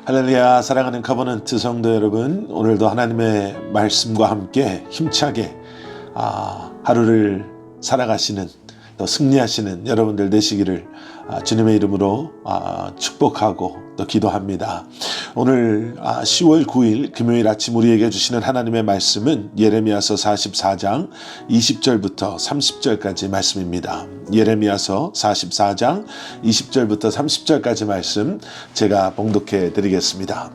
할렐루야. 사랑하는 커버넌트 성도 여러분, 오늘도 하나님의 말씀과 함께 힘차게 하루를 살아가시는, 또 승리하시는 여러분들 되시기를 주님의 이름으로 축복하고 또 기도합니다. 오늘 10월 9일 금요일 아침 우리에게 주시는 하나님의 말씀은 예레미야서 44장 20절부터 30절까지 말씀입니다. 예레미야서 44장 20절부터 30절까지 말씀 제가 봉독해 드리겠습니다.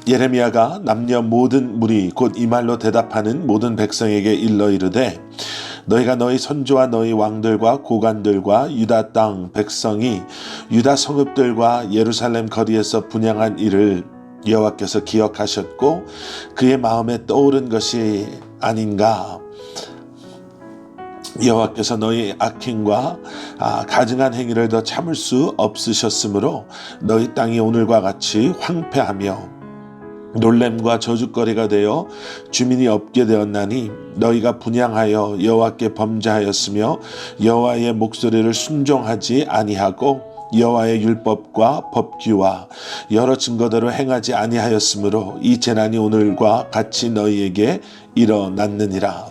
예레미야가 남녀 모든 무리 곧 이 말로 대답하는 모든 백성에게 일러 이르되 너희가 너희 선조와 너희 왕들과 고관들과 유다 땅 백성이 유다 성읍들과 예루살렘 거리에서 분향한 일을 여호와께서 기억하셨고 그의 마음에 떠오른 것이 아닌가. 여호와께서 너희 악행과 가증한 행위를 더 참을 수 없으셨으므로 너희 땅이 오늘과 같이 황폐하며 놀램과 저주거리가 되어 주민이 없게 되었나니 너희가 분향하여 여호와께 범죄하였으며 여호와의 목소리를 순종하지 아니하고 여호와의 율법과 법규와 여러 증거대로 행하지 아니하였으므로 이 재난이 오늘과 같이 너희에게 일어났느니라.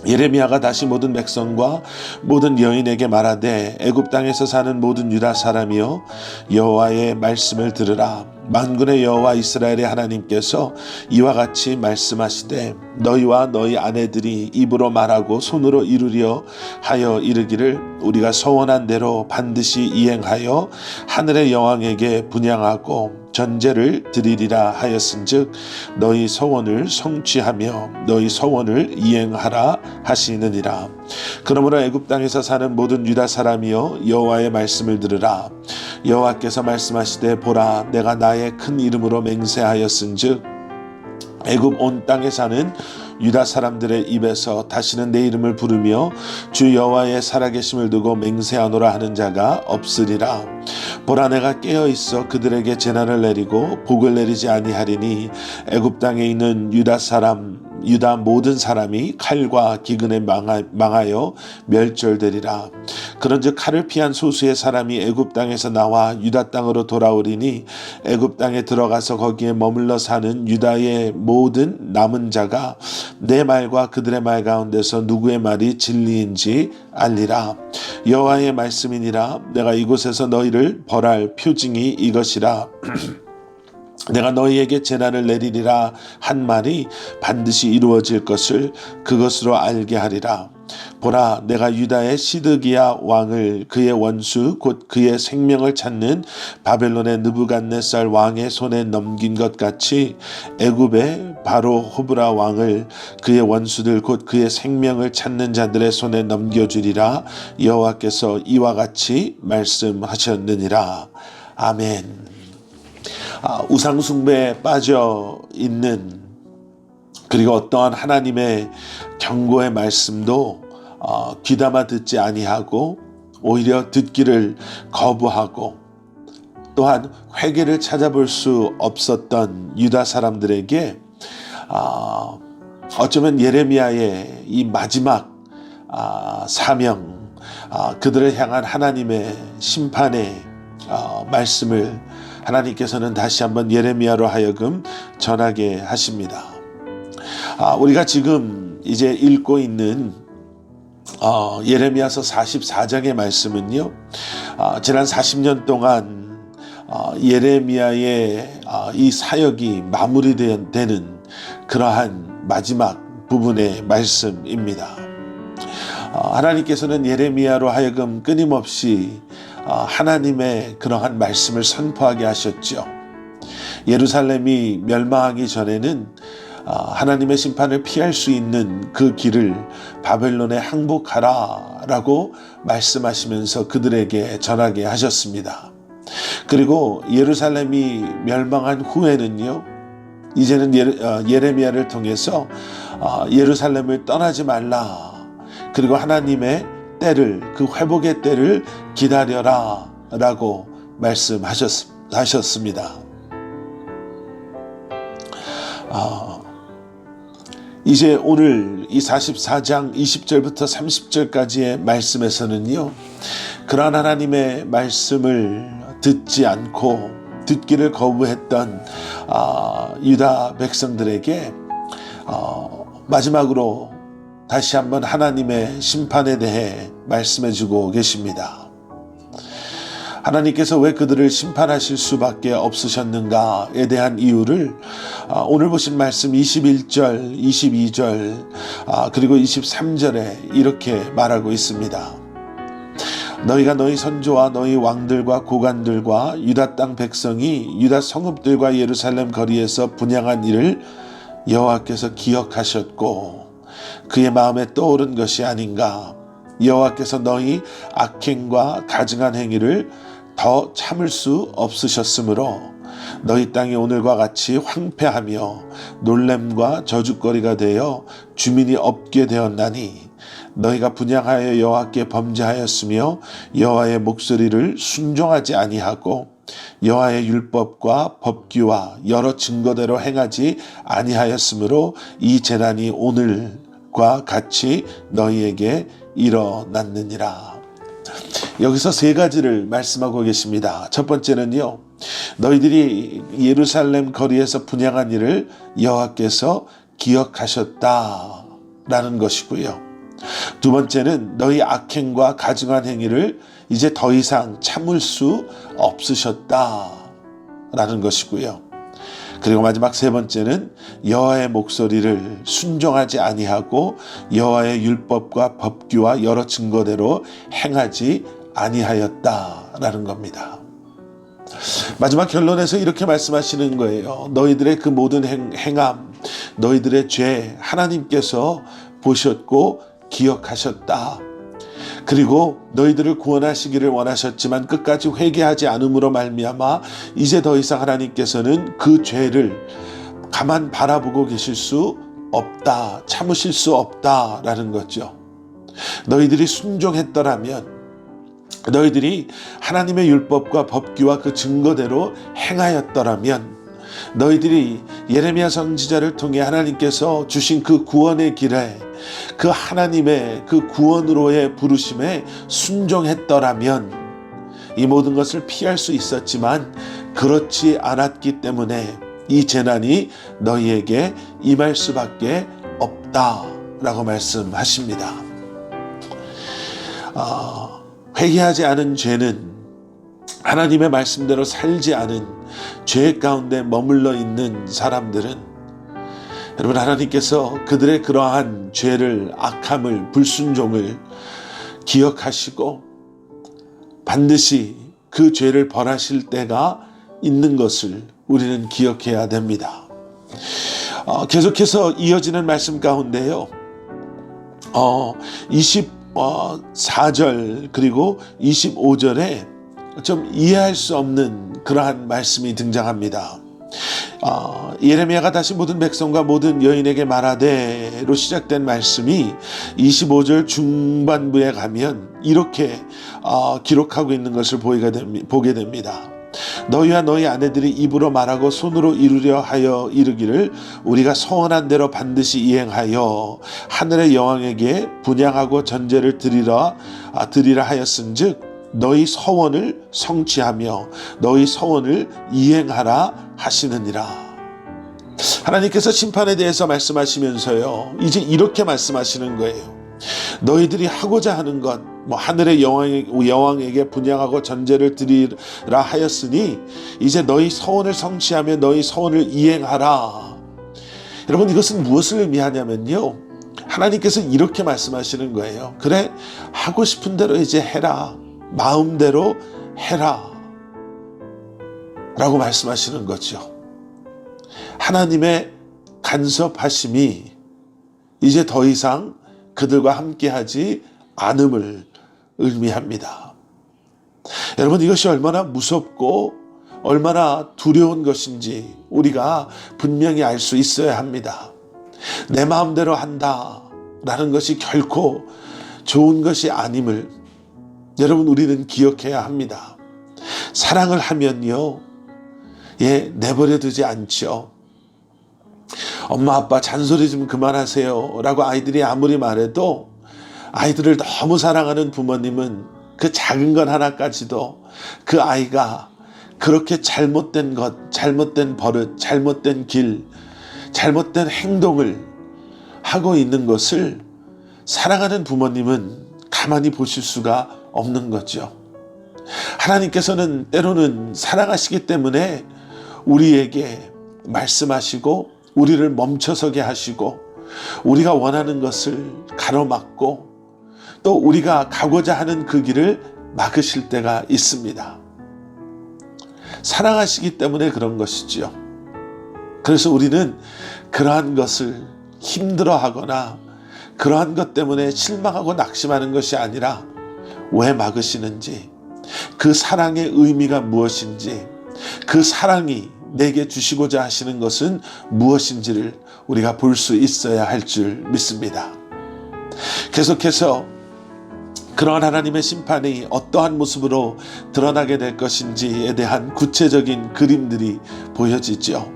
예레미야가 다시 모든 백성과 모든 여인에게 말하되 애굽 땅에서 사는 모든 유다 사람이여 여호와의 말씀을 들으라. 만군의 여호와 이스라엘의 하나님께서 이와 같이 말씀하시되 너희와 너희 아내들이 입으로 말하고 손으로 이루려 하여 이르기를 우리가 서원한 대로 반드시 이행하여 하늘의 여왕에게 분향하고 전제를 드리리라 하였은즉 너희 서원을 성취하며 너희 서원을 이행하라 하시느니라. 그러므로 애굽 땅에서 사는 모든 유다 사람이여 여호와의 말씀을 들으라. 여호와께서 말씀하시되 보라 내가 나의 큰 이름으로 맹세하였은즉 애굽 온 땅에 사는 유다 사람들의 입에서 다시는 내 이름을 부르며 주 여호와의 살아계심을 두고 맹세하노라 하는 자가 없으리라. 보라 내가 깨어있어 그들에게 재난을 내리고 복을 내리지 아니하리니 애굽 땅에 있는 유다 모든 사람이 칼과 기근에 망하여 멸절되리라. 그런즉 칼을 피한 소수의 사람이 애굽 땅에서 나와 유다 땅으로 돌아오리니 애굽 땅에 들어가서 거기에 머물러 사는 유다의 모든 남은 자가 내 말과 그들의 말 가운데서 누구의 말이 진리인지 알리라. 여호와의 말씀이니라. 내가 이곳에서 너희를 벌할 표징이 이것이라. 내가 너희에게 재난을 내리리라 한 말이 반드시 이루어질 것을 그것으로 알게 하리라. 보라 내가 유다의 시드기야 왕을 그의 원수 곧 그의 생명을 찾는 바벨론의 느부갓네살 왕의 손에 넘긴 것 같이 애굽의 바로 호브라 왕을 그의 원수들 곧 그의 생명을 찾는 자들의 손에 넘겨주리라. 여호와께서 이와 같이 말씀하셨느니라. 아멘. 우상숭배에 빠져 있는 그리고 어떠한 하나님의 경고의 말씀도 귀담아 듣지 아니하고 오히려 듣기를 거부하고 또한 회개를 찾아볼 수 없었던 유다 사람들에게 어쩌면 예레미야의 이 마지막 사명, 그들을 향한 하나님의 심판의 말씀을 하나님께서는 다시 한번 예레미야로 하여금 전하게 하십니다. 우리가 지금 이제 읽고 있는 예레미야서 44장의 말씀은요, 지난 40년 동안 예레미야의 이 사역이 마무리되는 그러한 마지막 부분의 말씀입니다. 하나님께서는 예레미야로 하여금 끊임없이 하나님의 그러한 말씀을 선포하게 하셨죠. 예루살렘이 멸망하기 전에는 하나님의 심판을 피할 수 있는 그 길을 바벨론에 항복하라 라고 말씀하시면서 그들에게 전하게 하셨습니다. 그리고 예루살렘이 멸망한 후에는요, 이제는 예레미야를 통해서 예루살렘을 떠나지 말라, 그리고 하나님의 때를, 그 회복의 때를 기다려라 라고 말씀하셨습니다. 이제 오늘 이 44장 20절부터 30절까지의 말씀에서는요, 그러한 하나님의 말씀을 듣지 않고 듣기를 거부했던 유다 백성들에게 마지막으로 다시 한번 하나님의 심판에 대해 말씀해 주고 계십니다. 하나님께서 왜 그들을 심판하실 수밖에 없으셨는가에 대한 이유를 오늘 보신 말씀 21절, 22절 그리고 23절에 이렇게 말하고 있습니다. 너희가 너희 선조와 너희 왕들과 고관들과 유다 땅 백성이 유다 성읍들과 예루살렘 거리에서 분향한 일을 여호와께서 기억하셨고 그의 마음에 떠오른 것이 아닌가. 여호와께서 너희 악행과 가증한 행위를 더 참을 수 없으셨으므로 너희 땅이 오늘과 같이 황폐하며 놀램과 저주거리가 되어 주민이 없게 되었나니 너희가 분향하여 여호와께 범죄하였으며 여호와의 목소리를 순종하지 아니하고 여호와의 율법과 법규와 여러 증거대로 행하지 아니하였으므로 이 재난이 오늘과 같이 너희에게 일어났느니라. 여기서 세 가지를 말씀하고 계십니다. 첫 번째는요, 너희들이 예루살렘 거리에서 분향한 일을 여호와께서 기억하셨다라는 것이고요. 두 번째는 너희 악행과 가증한 행위를 이제 더 이상 참을 수 없으셨다라는 것이고요. 그리고 마지막 세 번째는 여호와의 목소리를 순종하지 아니하고 여호와의 율법과 법규와 여러 증거대로 행하지 아니하였다라는 겁니다. 마지막 결론에서 이렇게 말씀하시는 거예요. 너희들의 그 모든 행함, 너희들의 죄 하나님께서 보셨고 기억하셨다. 그리고 너희들을 구원하시기를 원하셨지만 끝까지 회개하지 않음으로 말미암아 이제 더 이상 하나님께서는 그 죄를 가만 바라보고 계실 수 없다, 참으실 수 없다라는 거죠. 너희들이 순종했더라면, 너희들이 하나님의 율법과 법규와 그 증거대로 행하였더라면, 너희들이 예레미야 선지자를 통해 하나님께서 주신 그 구원의 길에 그 하나님의 그 구원으로의 부르심에 순종했더라면 이 모든 것을 피할 수 있었지만 그렇지 않았기 때문에 이 재난이 너희에게 임할 수밖에 없다라고 말씀하십니다. 회개하지 않은 죄는, 하나님의 말씀대로 살지 않은 죄 가운데 머물러 있는 사람들은, 여러분, 하나님께서 그들의 그러한 죄를, 악함을, 불순종을 기억하시고 반드시 그 죄를 벌하실 때가 있는 것을 우리는 기억해야 됩니다. 계속해서 이어지는 말씀 가운데요, 24절 그리고 25절에 좀 이해할 수 없는 그러한 말씀이 등장합니다. 예레미야가 다시 모든 백성과 모든 여인에게 말하되로 시작된 말씀이 25절 중반부에 가면 이렇게 기록하고 있는 것을 보게 됩니다. 너희와 너희 아내들이 입으로 말하고 손으로 이루려 하여 이르기를 우리가 서원한 대로 반드시 이행하여 하늘의 여왕에게 분향하고 전제를 드리라 하였은즉 너희 서원을 성취하며 너희 서원을 이행하라 하시느니라. 하나님께서 심판에 대해서 말씀하시면서요, 이제 이렇게 말씀하시는 거예요. 너희들이 하고자 하는 것, 하늘의 여왕에게 분향하고 전제를 드리라 하였으니 이제 너희 서원을 성취하며 너희 서원을 이행하라. 여러분, 이것은 무엇을 의미하냐면요, 하나님께서 이렇게 말씀하시는 거예요. 그래, 하고 싶은 대로 이제 해라, 마음대로 해라 라고 말씀하시는 거죠. 하나님의 간섭하심이 이제 더 이상 그들과 함께하지 않음을 의미합니다. 여러분, 이것이 얼마나 무섭고 얼마나 두려운 것인지 우리가 분명히 알 수 있어야 합니다. 내 마음대로 한다라는 것이 결코 좋은 것이 아님을 여러분, 우리는 기억해야 합니다. 사랑을 하면요, 내버려 두지 않죠. 엄마 아빠 잔소리 좀 그만하세요 라고 아이들이 아무리 말해도 아이들을 너무 사랑하는 부모님은 그 작은 것 하나까지도 그 아이가 그렇게 잘못된 것, 잘못된 버릇, 잘못된 길, 잘못된 행동을 하고 있는 것을 사랑하는 부모님은 가만히 보실 수가 없는 거죠. 하나님께서는 때로는 사랑하시기 때문에 우리에게 말씀하시고 우리를 멈춰서게 하시고 우리가 원하는 것을 가로막고 또 우리가 가고자 하는 그 길을 막으실 때가 있습니다. 사랑하시기 때문에 그런 것이지요. 그래서 우리는 그러한 것을 힘들어하거나 그러한 것 때문에 실망하고 낙심하는 것이 아니라 왜 막으시는지, 그 사랑의 의미가 무엇인지, 그 사랑이 내게 주시고자 하시는 것은 무엇인지를 우리가 볼 수 있어야 할 줄 믿습니다. 계속해서 그러한 하나님의 심판이 어떠한 모습으로 드러나게 될 것인지에 대한 구체적인 그림들이 보여지죠.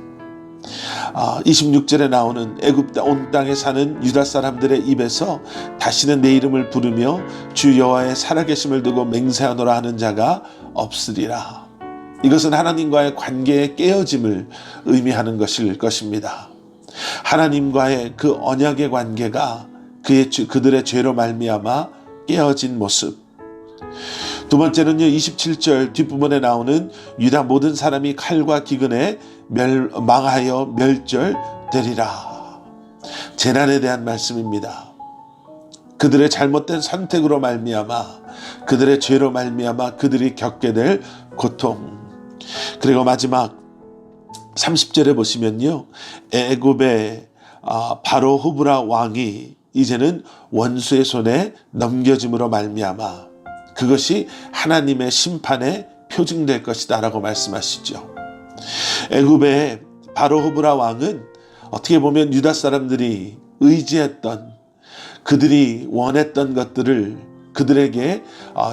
26절에 나오는 애굽 온 땅에 사는 유다 사람들의 입에서 다시는 내 이름을 부르며 주 여호와의 살아계심을 두고 맹세하노라 하는 자가 없으리라. 이것은 하나님과의 관계의 깨어짐을 의미하는 것일 것입니다. 하나님과의 그 언약의 관계가 그들의 죄로 말미암아 깨어진 모습. 두 번째는요, 27절 뒷부분에 나오는 유다 모든 사람이 칼과 기근에 망하여 멸절되리라. 재난에 대한 말씀입니다. 그들의 잘못된 선택으로 말미암아, 그들의 죄로 말미암아 그들이 겪게 될 고통. 그리고 마지막 30절에 보시면요, 애굽의 바로 호브라 왕이 이제는 원수의 손에 넘겨짐으로 말미암아 그것이 하나님의 심판에 표징될 것이다 라고 말씀하시죠. 애굽의 바로 호브라 왕은 어떻게 보면 유다 사람들이 의지했던, 그들이 원했던 것들을 그들에게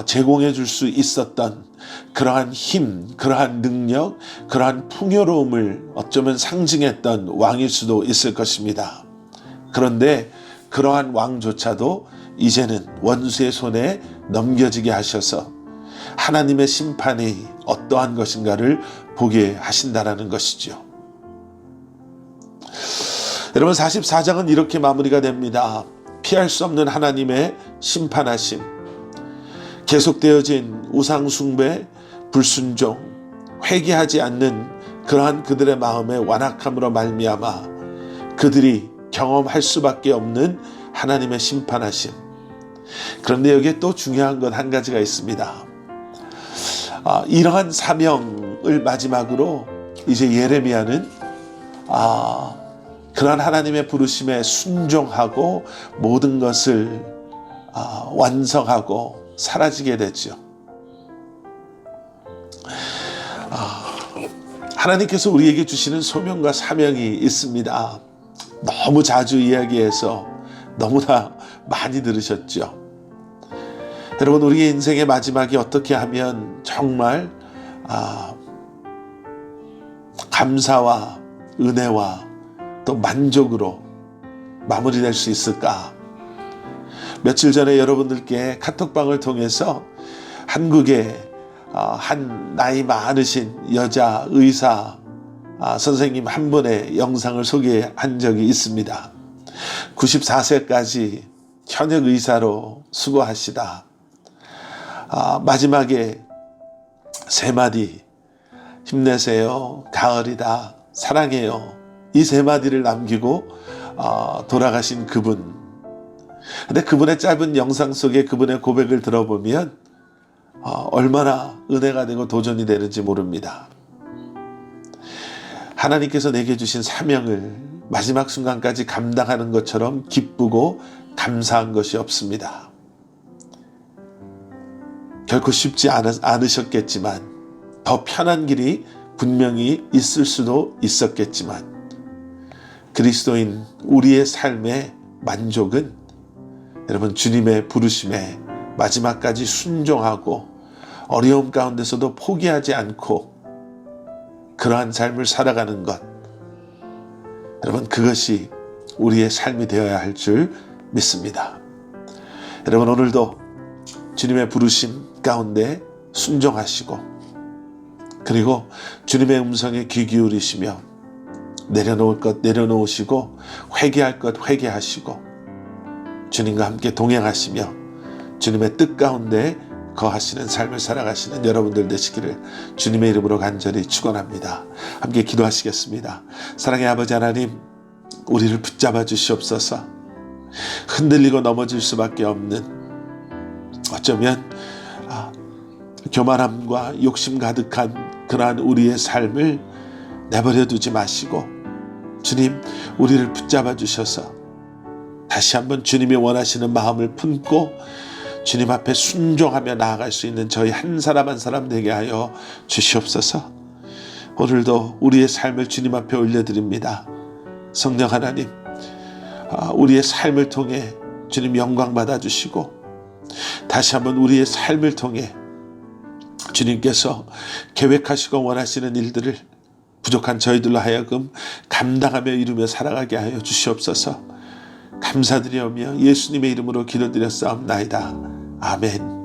제공해 줄 수 있었던 그러한 힘, 그러한 능력, 그러한 풍요로움을 어쩌면 상징했던 왕일 수도 있을 것입니다. 그런데 그러한 왕조차도 이제는 원수의 손에 넘겨지게 하셔서 하나님의 심판이 어떠한 것인가를 보게 하신다라는 것이죠. 여러분, 44장은 이렇게 마무리가 됩니다. 피할 수 없는 하나님의 심판하심, 계속되어진 우상숭배, 불순종, 회개하지 않는 그러한 그들의 마음의 완악함으로 말미암아 그들이 경험할 수밖에 없는 하나님의 심판하심. 그런데 여기에 또 중요한 건 한 가지가 있습니다. 이러한 사명을 마지막으로 이제 예레미야는 그러한 하나님의 부르심에 순종하고 모든 것을 완성하고 사라지게 되죠. 하나님께서 우리에게 주시는 소명과 사명이 있습니다. 너무 자주 이야기해서 너무나 많이 들으셨죠. 여러분, 우리의 인생의 마지막이 어떻게 하면 정말 감사와 은혜와 또 만족으로 마무리될 수 있을까? 며칠 전에 여러분들께 카톡방을 통해서 한국의 한 나이 많으신 여자 의사 선생님 한 분의 영상을 소개한 적이 있습니다. 94세까지 현역 의사로 수고하시다 마지막에 세 마디, 힘내세요, 가을이다, 사랑해요, 이 세 마디를 남기고 돌아가신 그분. 근데 그분의 짧은 영상 속에 그분의 고백을 들어보면 얼마나 은혜가 되고 도전이 되는지 모릅니다. 하나님께서 내게 주신 사명을 마지막 순간까지 감당하는 것처럼 기쁘고 감사한 것이 없습니다. 결코 쉽지 않으셨겠지만, 더 편한 길이 분명히 있을 수도 있었겠지만, 그리스도인 우리의 삶의 만족은 여러분, 주님의 부르심에 마지막까지 순종하고 어려움 가운데서도 포기하지 않고 그러한 삶을 살아가는 것, 여러분, 그것이 우리의 삶이 되어야 할 줄 믿습니다. 여러분, 오늘도 주님의 부르심 가운데 순종하시고 그리고 주님의 음성에 귀 기울이시며 내려놓을 것 내려놓으시고 회개할 것 회개하시고 주님과 함께 동행하시며 주님의 뜻 가운데 거하시는 삶을 살아가시는 여러분들 되시기를 주님의 이름으로 간절히 축원합니다. 함께 기도하시겠습니다. 사랑의 아버지 하나님, 우리를 붙잡아 주시옵소서. 흔들리고 넘어질 수밖에 없는, 어쩌면 교만함과 욕심 가득한 그러한 우리의 삶을 내버려 두지 마시고 주님, 우리를 붙잡아 주셔서 다시 한번 주님이 원하시는 마음을 품고 주님 앞에 순종하며 나아갈 수 있는 저희 한 사람 한 사람 되게 하여 주시옵소서. 오늘도 우리의 삶을 주님 앞에 올려드립니다. 성령 하나님, 우리의 삶을 통해 주님 영광 받아주시고 다시 한번 우리의 삶을 통해 주님께서 계획하시고 원하시는 일들을 부족한 저희들로 하여금 감당하며 이루며 살아가게 하여 주시옵소서. 감사드리오며 예수님의 이름으로 기도드렸사옵나이다. 아멘.